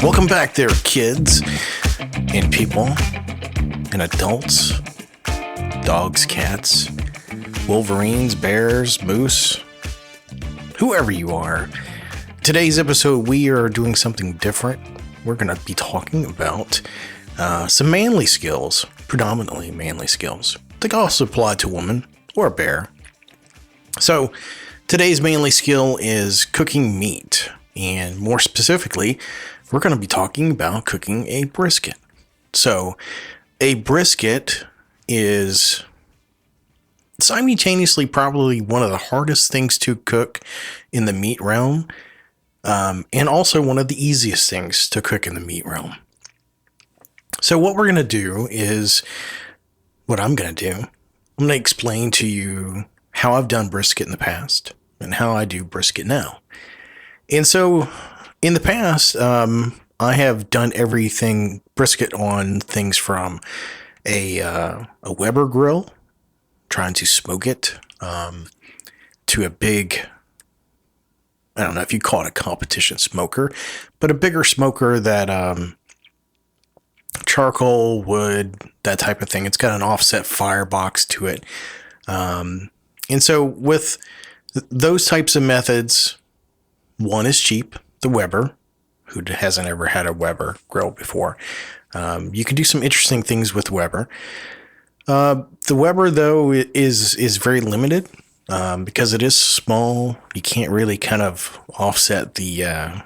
Welcome back there, kids and people and adults, dogs, cats, wolverines, bears, moose, whoever you are. Today's episode, we are doing something different. We're going to be talking about some manly skills, predominantly manly skills. They can also apply to a woman or a bear. So today's manly skill is cooking meat. And more specifically, we're going to be talking about cooking a brisket. So a brisket is simultaneously probably one of the hardest things to cook in the meat realm, and also one of the easiest things to cook in the meat realm. So what we're going to do is, I'm going to explain to you how I've done brisket in the past and how I do brisket now. And so in the past, I have done everything brisket on things from a Weber grill, trying to smoke it, to a big, I don't know if you call it a competition smoker, but a bigger smoker that charcoal, wood, that type of thing. It's got an offset firebox to it. And so with those types of methods, one is cheap, the Weber. Who hasn't ever had a Weber grill before? You can do some interesting things with Weber. The Weber, though, is very limited because it is small. You can't really kind of offset the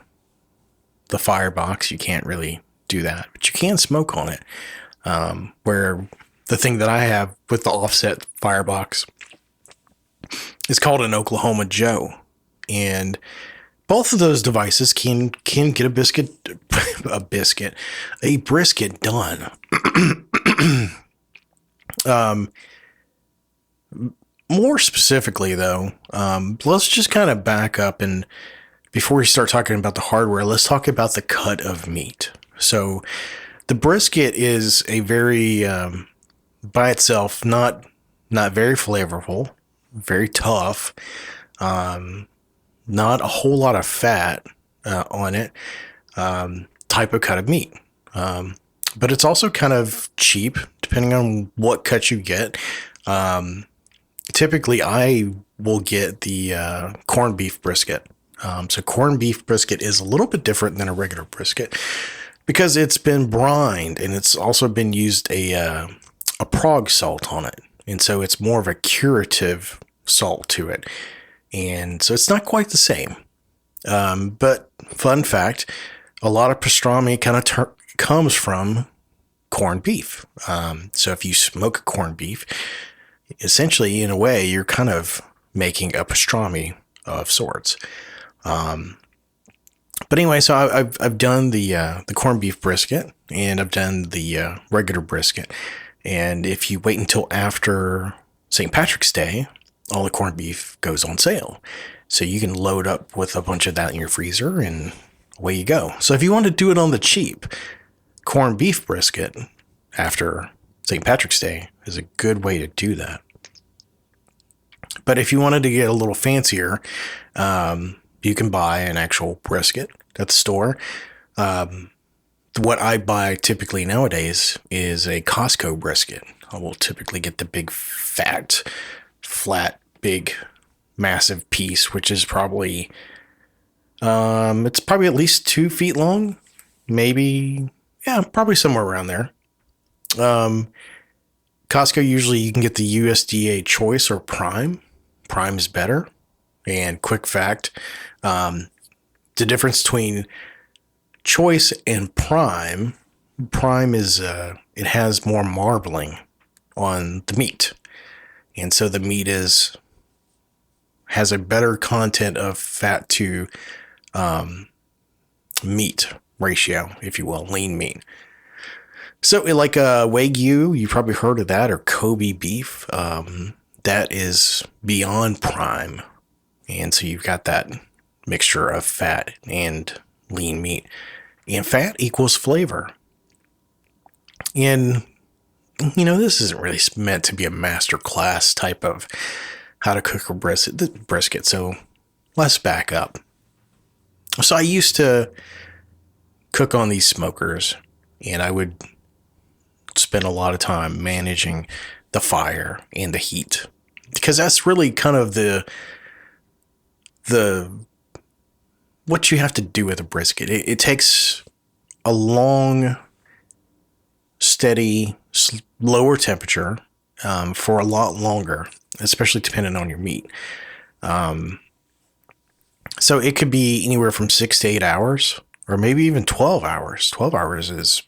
firebox. You can't really do that, but you can smoke on it. Where the thing that I have with the offset firebox is called an Oklahoma Joe, and both of those devices can get a brisket done. More specifically, though, let's just kind of back up, and before we start talking about the hardware, let's talk about the cut of meat. So the brisket is a very, by itself, not very flavorful, very tough, not a whole lot of fat on it, type of cut of meat. But it's also kind of cheap, depending on what cut you get. Typically, I will get the corned beef brisket. So corned beef brisket is a little bit different than a regular brisket because it's been brined, and it's also been used a prog salt on it. And so it's more of a curative salt to it. And so it's not quite the same. But fun fact, a lot of pastrami kind of comes from corned beef. So if you smoke corned beef, essentially, in a way, you're kind of making a pastrami of sorts. But anyway, so I've done the corned beef brisket, and I've done the regular brisket. And if you wait until after St. Patrick's Day, all the corned beef goes on sale. So you can load up with a bunch of that in your freezer, and away you go. So if you want to do it on the cheap, corned beef brisket after St. Patrick's Day is a good way to do that. But if you wanted to get a little fancier, you can buy an actual brisket at the store. What I buy typically nowadays is a Costco brisket. I will typically get the big fat, big, massive piece, which is probably, it's probably at least 2 feet long, maybe, probably somewhere around there. Costco, usually you can get the USDA Choice or Prime. Prime is better. And quick fact, the difference between Choice and Prime is, it has more marbling on the meat. And so the meat has a better content of fat to meat ratio, if you will, lean meat. So like Wagyu, you probably heard of that, or Kobe beef, that is beyond prime. And so you've got that mixture of fat and lean meat. And fat equals flavor. And, this isn't really meant to be a master class type of how to cook a brisket. So let's back up. So I used to cook on these smokers, and I would spend a lot of time managing the fire and the heat, because that's really kind of the what you have to do with a brisket. It takes a long, steady, lower temperature for a lot longer, especially depending on your meat. So it could be anywhere from 6 to 8 hours, or maybe even 12 hours. 12 hours is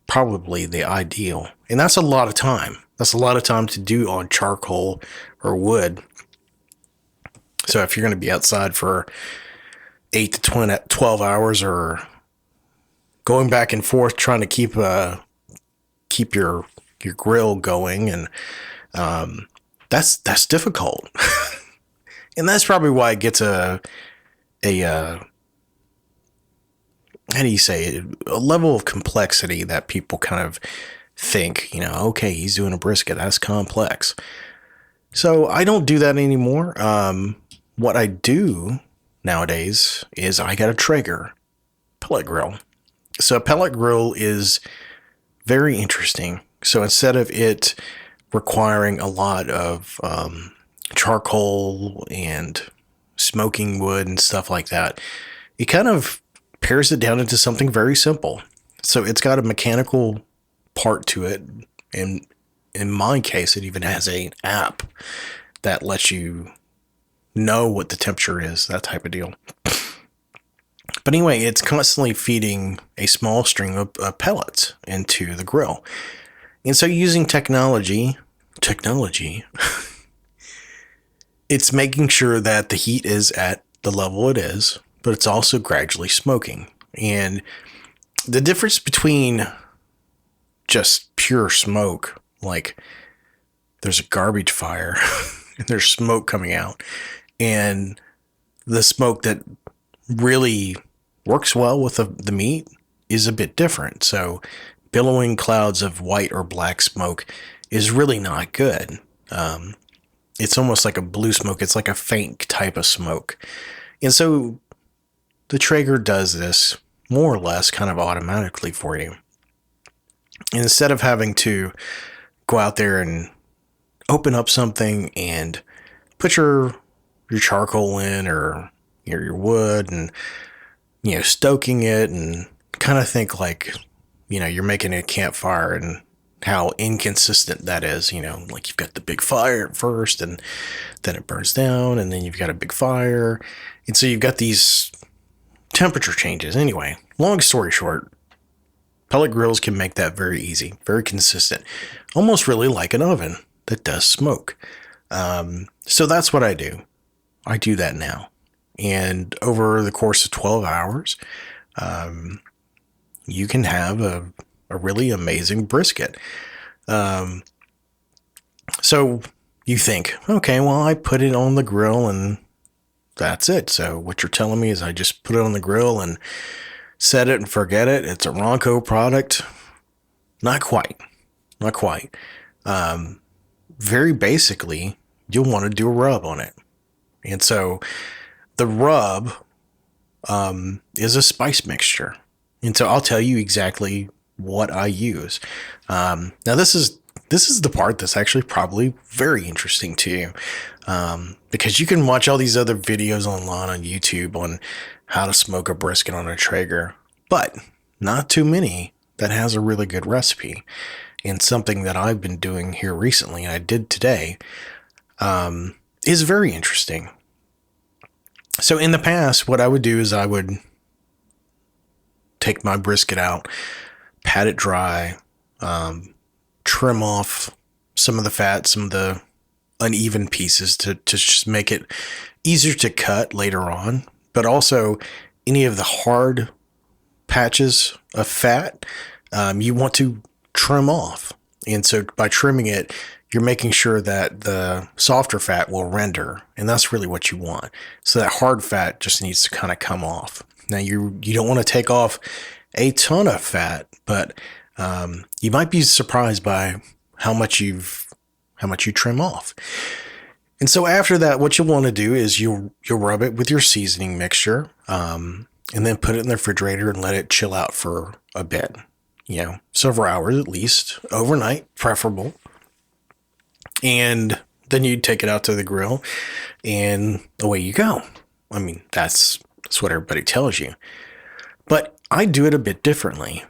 probably the ideal. And that's a lot of time. That's a lot of time to do on charcoal or wood. So if you're going to be outside for 8 to 12 hours, or going back and forth trying to keep your grill going, and that's difficult. And that's probably why it gets a how do you say it? A level of complexity that people kind of think, okay, he's doing a brisket, that's complex. So I don't do that anymore. What I do nowadays is I got a Traeger pellet grill. So a pellet grill is very interesting. So instead of it requiring a lot of charcoal and smoking wood and stuff like that, it kind of pares it down into something very simple. So it's got a mechanical part to it, and in my case, it even has an app that lets you know what the temperature is, that type of deal. But anyway, it's constantly feeding a small stream of pellets into the grill. And so using technology, it's making sure that the heat is at the level it is, but it's also gradually smoking. And the difference between just pure smoke, like there's a garbage fire and there's smoke coming out, and the smoke that really works well with the meat is a bit different. So billowing clouds of white or black smoke is really not good. It's almost like a blue smoke. It's like a faint type of smoke. And so the Traeger does this more or less kind of automatically for you. And instead of having to go out there and open up something and put your charcoal in, or your wood, and stoking it, and kind of think like you're making a campfire, and how inconsistent that is. Like you've got the big fire at first, and then it burns down, and then you've got a big fire, and so you've got these temperature changes. Anyway, long story short, pellet grills can make that very easy, very consistent, almost really like an oven that does smoke. So that's what I do. I do that now. And over the course of 12 hours, you can have a really amazing brisket. So you think, okay, well, I put it on the grill and that's it. So what you're telling me is I just put it on the grill and set it and forget it. It's a Ronco product. Not quite. Very basically, you'll want to do a rub on it. And so the rub is a spice mixture. And so I'll tell you exactly what I use. Now this is the part that's actually probably very interesting to you, because you can watch all these other videos online on YouTube on how to smoke a brisket on a Traeger, but not too many that has a really good recipe. And something that I've been doing here recently, and I did today, is very interesting. So in the past, what I would do is I would take my brisket out, pat it dry, trim off some of the fat, some of the uneven pieces to just make it easier to cut later on. But also any of the hard patches of fat, you want to trim off. And so by trimming it, you're making sure that the softer fat will render. And that's really what you want. So that hard fat just needs to kind of come off. Now you don't want to take off a ton of fat, but you might be surprised by how much you trim off. And so after that, what you'll want to do is you'll rub it with your seasoning mixture. and then put it in the refrigerator and let it chill out for a bit, several hours at least, overnight, preferable. And then you take it out to the grill and away you go. I mean, that's what everybody tells you. But I do it a bit differently.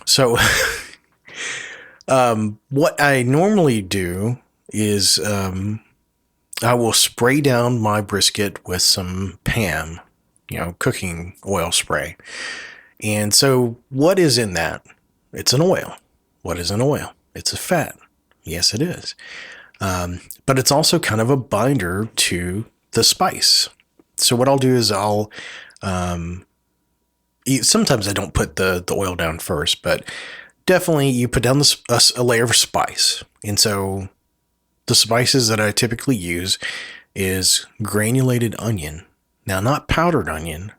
So what I normally do is I will spray down my brisket with some PAM, cooking oil spray. And so what is in that? It's an oil. What is an oil? It's a fat. Yes, it is. But it's also kind of a binder to the spice. So what I'll do is sometimes I don't put the oil down first, but definitely you put down a layer of spice. And so the spices that I typically use is granulated onion. Now, not powdered onion,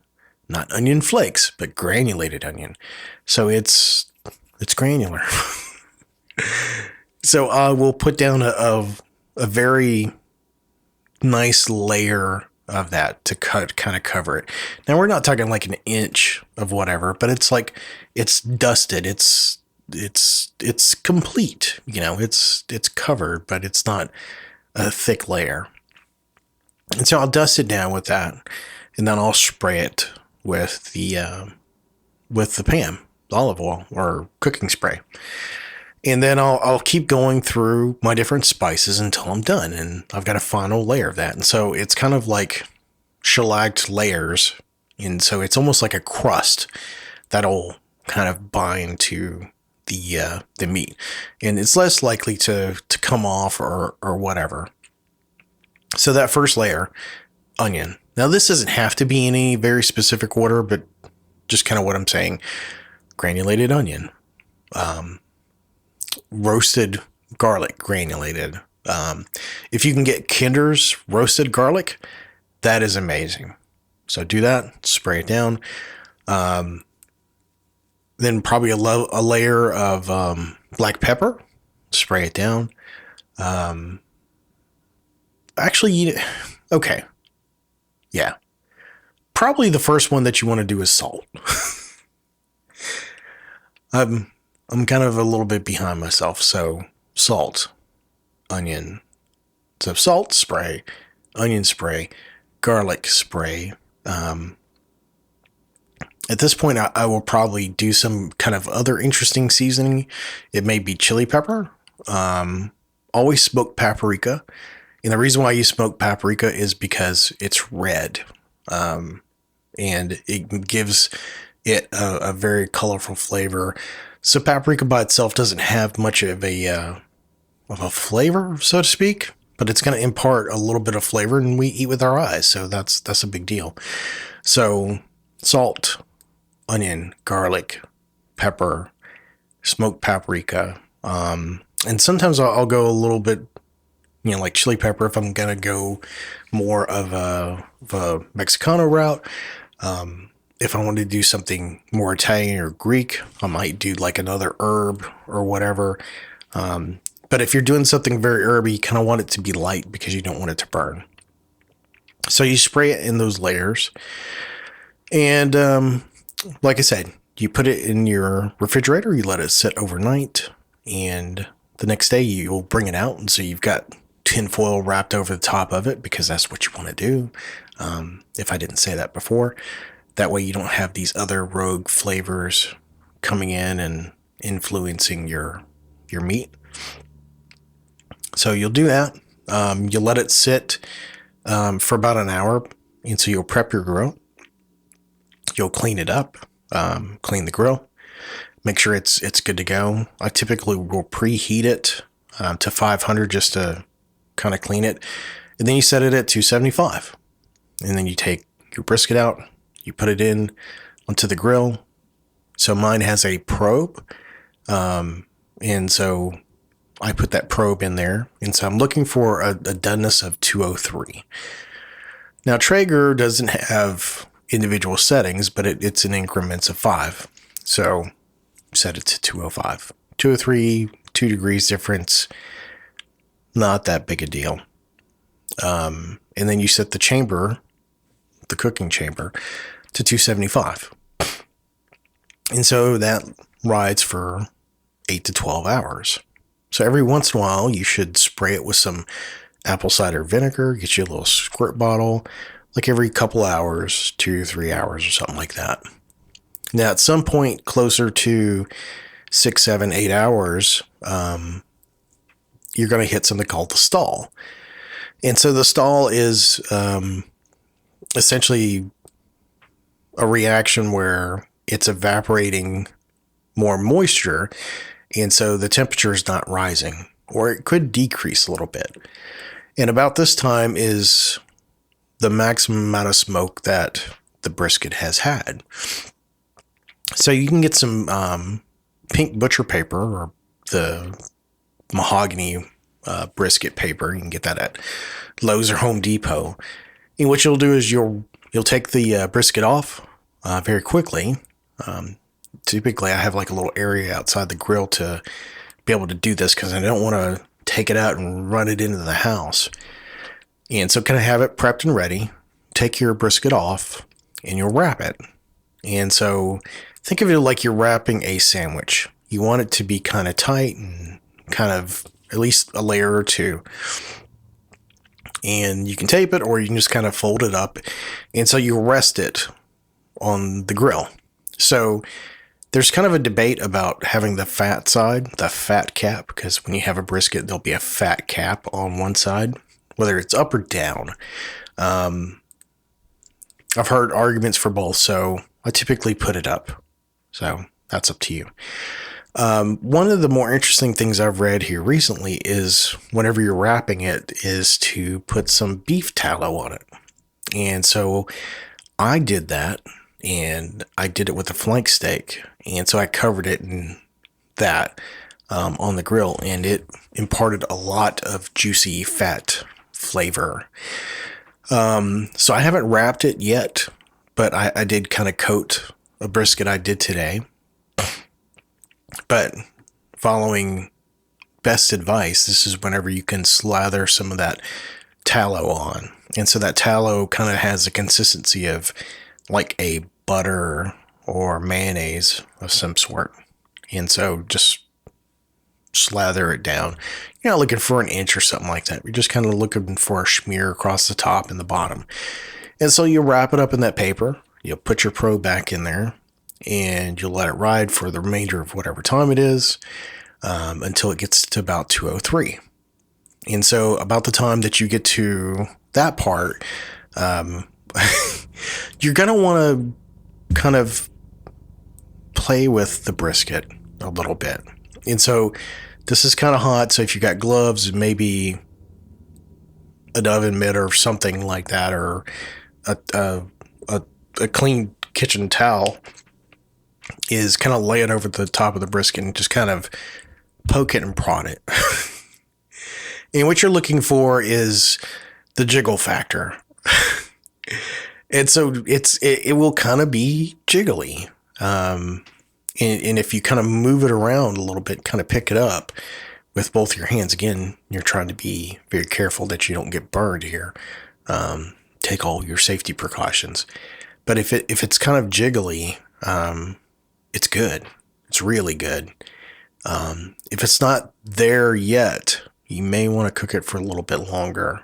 not onion flakes, but granulated onion. So it's granular. So I will put down a very nice layer of that to kind of cover it. Now, we're not talking like an inch of whatever, but it's like it's dusted. It's complete. It's covered, but it's not a thick layer. And so I'll dust it down with that, and then I'll spray it with the PAM, olive oil or cooking spray. And then I'll keep going through my different spices until I'm done. And I've got a final layer of that. And so it's kind of like shellacked layers. And so it's almost like a crust that'll kind of bind to the meat. And it's less likely to come off or whatever. So that first layer, onion. Now, this doesn't have to be in any very specific order, but just kind of what I'm saying. Granulated onion. Roasted garlic, granulated. If you can get Kinder's roasted garlic, that is amazing. So do that, spray it down. Then probably a layer of black pepper, spray it down. Okay. Yeah. Probably the first one that you want to do is salt. I'm kind of a little bit behind myself. So salt, onion. So salt spray, onion spray, garlic spray. At this point, I will probably do some kind of other interesting seasoning. It may be chili pepper. Always smoked paprika. And the reason why I use smoked paprika is because it's red. And it gives it a very colorful flavor. So paprika by itself doesn't have much of a flavor, so to speak, but it's going to impart a little bit of flavor, and we eat with our eyes, so that's a big deal. So salt, onion, garlic, pepper, smoked paprika, and sometimes I'll go a little bit, like chili pepper if I'm going to go more of a Mexicano route. If I want to do something more Italian or Greek, I might do like another herb or whatever. But if you're doing something very herby, you kind of want it to be light because you don't want it to burn. So you spray it in those layers. And like I said, you put it in your refrigerator, you let it sit overnight, and the next day you'll bring it out. And so you've got tinfoil wrapped over the top of it because that's what you want to do. If I didn't say that before. That way you don't have these other rogue flavors coming in and influencing your meat. So you'll do that. You'll let it sit for about an hour. And so you'll prep your grill. You'll clean it up, clean the grill. Make sure it's good to go. I typically will preheat it to 500 just to kind of clean it. And then you set it at 275. And then you take your brisket out. You put it in onto the grill. So mine has a probe. And so I put that probe in there. And so I'm looking for a doneness of 203. Now, Traeger doesn't have individual settings, but it's in increments of 5. So set it to 205. 203, 2 degrees difference. Not that big a deal. And then you set the chamber, the cooking chamber, to 275. And so that rides for 8 to 12 hours. So every once in a while, you should spray it with some apple cider vinegar, get you a little squirt bottle, like every couple hours, 2 or 3 hours or something like that. Now, at some point closer to 6, 7, 8 hours, you're going to hit something called the stall. And so the stall is essentially a reaction where it's evaporating more moisture, and so the temperature is not rising, or it could decrease a little bit. And about this time is the maximum amount of smoke that the brisket has had. So you can get some pink butcher paper, or the mahogany brisket paper. You can get that at Lowe's or Home Depot. And what you'll do is you'll take the brisket off very quickly. Typically, I have like a little area outside the grill to be able to do this because I don't want to take it out and run it into the house. And so kind of have it prepped and ready. Take your brisket off and you'll wrap it. And so think of it like you're wrapping a sandwich. You want it to be kind of tight and kind of at least a layer or two. And you can tape it or you can just kind of fold it up. And so you rest it on the grill. So there's kind of a debate about having the fat side, the fat cap, because when you have a brisket, there'll be a fat cap on one side, whether it's up or down. I've heard arguments for both, so I typically put it up. So that's up to you. One of the more interesting things I've read here recently is whenever you're wrapping it is to put some beef tallow on it. And so I did that, and I did it with a flank steak. And so I covered it in that on the grill, and it imparted a lot of juicy fat flavor. So I haven't wrapped it yet, but I did kind of coat a brisket I did today. But following best advice, this is whenever you can slather some of that tallow on. And so that tallow kind of has a consistency of like a butter or mayonnaise of some sort. And so just slather it down. You're not looking for an inch or something like that. You're just kind of looking for a smear across the top and the bottom. And so you wrap it up in that paper. You'll put your probe back in there, and you'll let it ride for the remainder of whatever time it is until it gets to about 2:03. And so about the time that you get to that part, you're going to want to kind of play with the brisket a little bit. And so this is kind of hot. So if you got gloves, maybe an oven mitt or something like that, or a clean kitchen towel, is kind of lay it over the top of the brisket and just kind of poke it and prod it. And what you're looking for is the jiggle factor. And so it will kind of be jiggly. And if you kind of move it around a little bit, kind of pick it up with both your hands, again, you're trying to be very careful that you don't get burned here. Take all your safety precautions. But if it's kind of jiggly, it's good. It's really good. If it's not there yet, you may want to cook it for a little bit longer.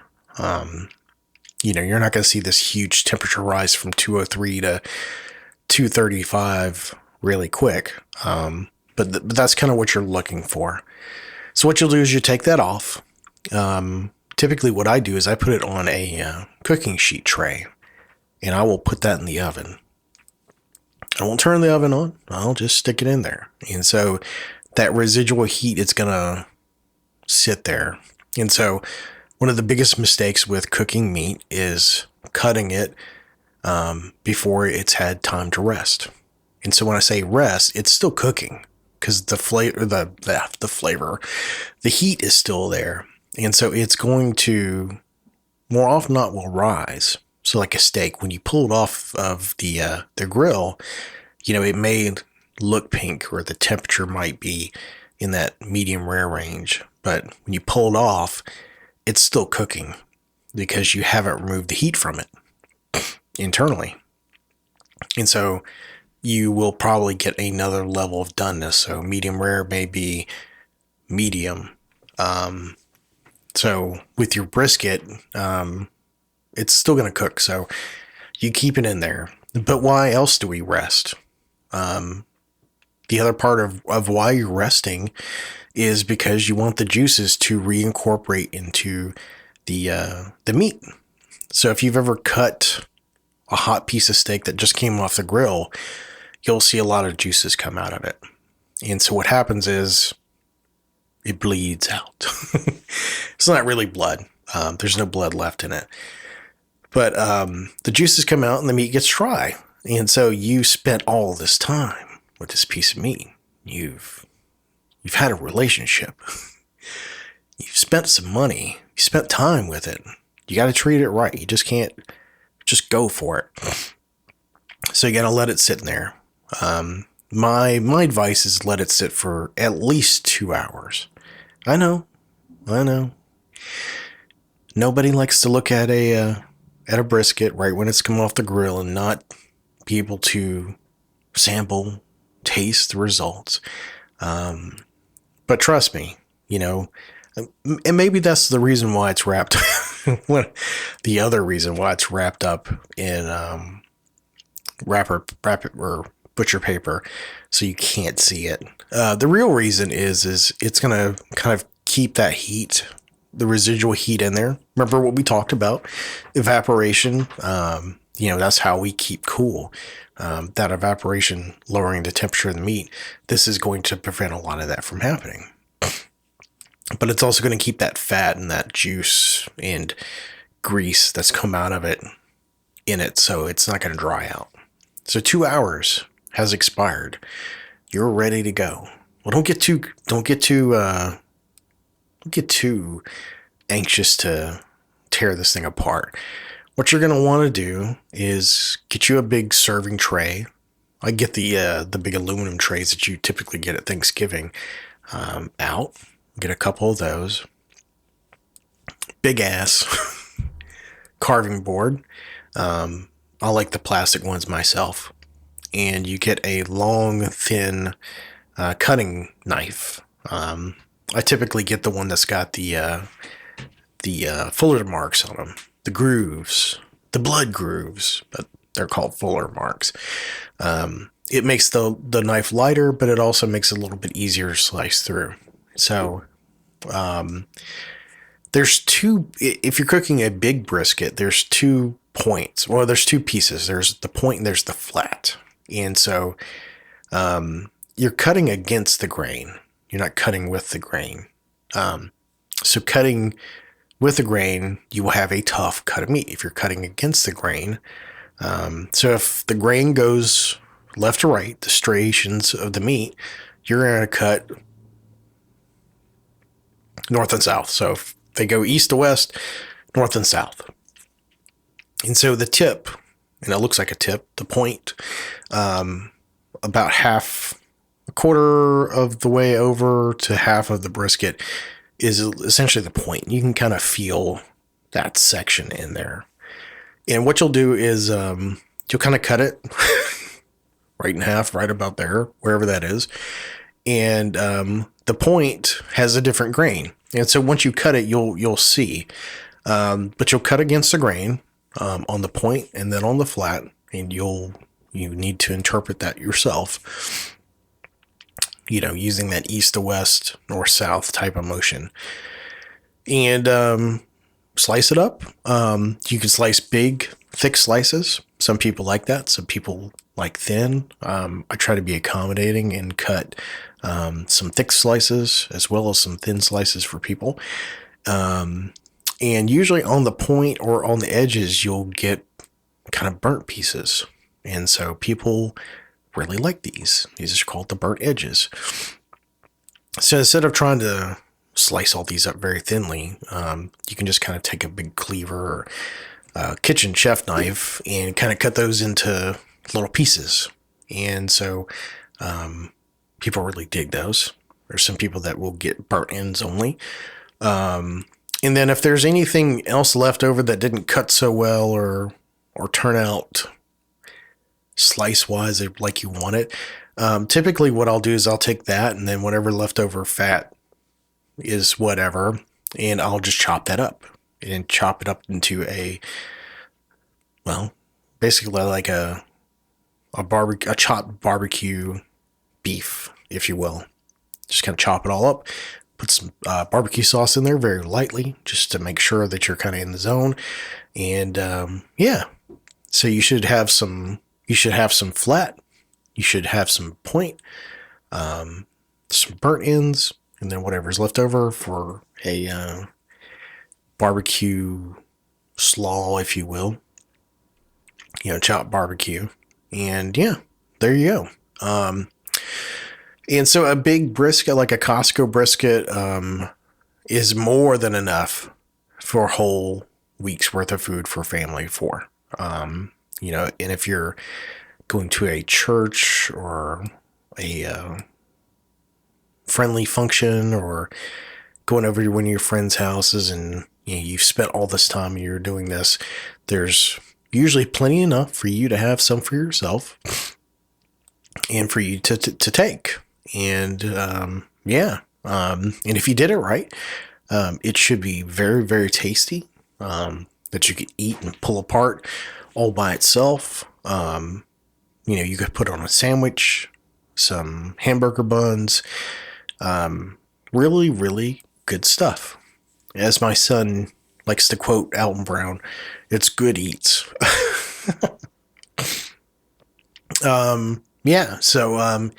You're not going to see this huge temperature rise from 203 to 235 really quick. But that's kind of what you're looking for. So what you'll do is you take that off. Typically what I do is I put it on a cooking sheet tray, and I will put that in the oven. I won't turn the oven on. I'll just stick it in there. And so that residual heat, it's going to sit there. And so one of the biggest mistakes with cooking meat is cutting it before it's had time to rest. And so when I say rest, it's still cooking because the flavor, the heat is still there. And so it's going to, more often not, will rise. So like a steak, when you pull it off of the grill, it may look pink, or the temperature might be in that medium rare range. But when you pull it off, it's still cooking because you haven't removed the heat from it internally. And so you will probably get another level of doneness. So medium rare may be medium. So with your brisket, it's still going to cook. So you keep it in there. But why else do we rest? The other part of why you're resting is because you want the juices to reincorporate into the meat. So if you've ever cut a hot piece of steak that just came off the grill, you'll see a lot of juices come out of it. And so what happens is it bleeds out. It's not really blood. There's no blood left in it. But the juices come out and the meat gets dry. And so you spent all this time with this piece of meat. You've had a relationship. You've spent some money. You spent time with it. You got to treat it right. You just can't just go for it. So you got to let it sit in there. My advice is let it sit for at least 2 hours. I know. Nobody likes to look at a brisket right when it's come off the grill and not be able to sample, taste the results. But trust me, and maybe that's the reason why it's wrapped. The other reason why it's wrapped up in wrap it or butcher paper, so you can't see it. The real reason is it's gonna kind of keep that heat, the residual heat in there. Remember what we talked about, evaporation. That's how we keep cool. That evaporation lowering the temperature of the meat. This is going to prevent a lot of that from happening. But it's also going to keep that fat and that juice and grease that's come out of it in it, so it's not going to dry out. So 2 hours has expired. You're ready to go. Well, don't get too anxious to tear this thing apart. What you're going to want to do is get you a big serving tray. I get the big aluminum trays that you typically get at Thanksgiving out. Get a couple of those. Big ass carving board. I like the plastic ones myself. And you get a long, thin cutting knife. I typically get the one that's got the fuller marks on them, the grooves, the blood grooves, but they're called fuller marks. It makes the knife lighter, but it also makes it a little bit easier to slice through. So there's two, if you're cooking a big brisket, there's 2 points. Well, there's 2 pieces. There's the point and there's the flat. And so you're cutting against the grain. You're not cutting with the grain. So cutting with the grain, you will have a tough cut of meat. If you're cutting against the grain, so if the grain goes left to right, the striations of the meat, you're going to cut north and south. So if they go east to west, north and south. And so the tip, and it looks like a tip, the point, about a quarter of the way over to half of the brisket is essentially the point. You can kind of feel that section in there. And what you'll do is you'll kind of cut it right in half, right about there, wherever that is. And the point has a different grain. And so once you cut it, you'll see. But you'll cut against the grain on the point and then on the flat, and you need to interpret that yourself. Using that east to west, north south type of motion. And slice it up. You can slice big, thick slices. Some people like that. Some people like thin. I try to be accommodating and cut some thick slices as well as some thin slices for people. And usually on the point or on the edges, you'll get kind of burnt pieces. And so people really like these. These are called the burnt edges. So instead of trying to slice all these up very thinly, you can just kind of take a big cleaver or kitchen chef knife and kind of cut those into little pieces. And so people really dig those. There's some people that will get burnt ends only. And then if there's anything else left over that didn't cut so well or turn out slice wise like you want it. Typically what I'll do is I'll take that and then whatever leftover fat is whatever, and I'll just chop that up and chop it up into basically like a chopped barbecue beef, if you will. Just kind of chop it all up, put some barbecue sauce in there very lightly, just to make sure that you're kind of in the zone. And so you should have some flat, you should have some point, some burnt ends, and then whatever's left over for a barbecue slaw, if you will. Chopped barbecue. And yeah, there you go. And so a big brisket, like a Costco brisket, is more than enough for a whole week's worth of food for family for. And if you're going to a church or a friendly function or going over to one of your friends' houses and you've spent all this time and you're doing this, there's usually plenty enough for you to have some for yourself and for you to take. And and if you did it right, it should be very, very tasty, that you could eat and pull apart all by itself. You could put on a sandwich, some hamburger buns, really, really good stuff. As my son likes to quote Alton Brown, it's good eats. So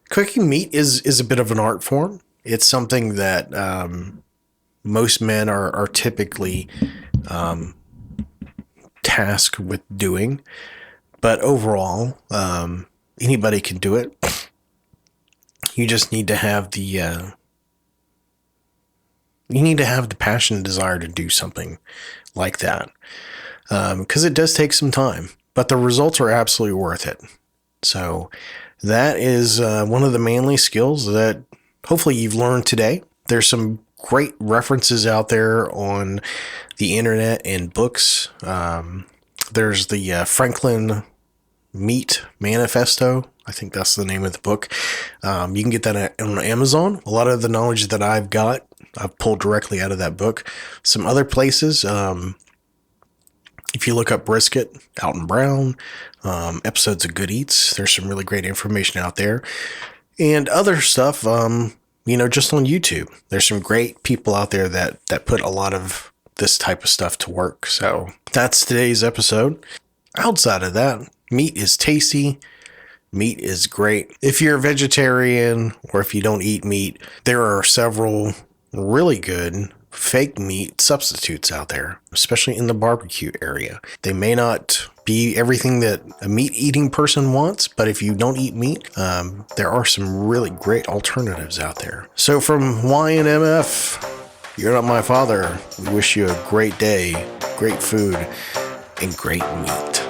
cooking meat is a bit of an art form. It's something that most men are typically tasked with doing. But overall, anybody can do it. You just need to have the passion and desire to do something like that. Because it does take some time, but the results are absolutely worth it. So that is one of the manly skills that hopefully you've learned today. There's some great references out there on the internet and books. There's the Franklin Meat Manifesto. I think that's the name of the book. You can get that on Amazon. A lot of the knowledge that I've got, I've pulled directly out of that book. Some other places, if you look up Brisket, Alton Brown, episodes of Good Eats, there's some really great information out there. And other stuff, just on YouTube. There's some great people out there that put a lot of this type of stuff to work. So that's today's episode. Outside of that, meat is tasty. Meat is great. If you're a vegetarian or if you don't eat meat, there are several really good fake meat substitutes out there, especially in the barbecue area. They may not be everything that a meat eating person wants, but if you don't eat meat, there are some really great alternatives out there. So from YNMF, You're Not My Father, we wish you a great day, great food, and great meat.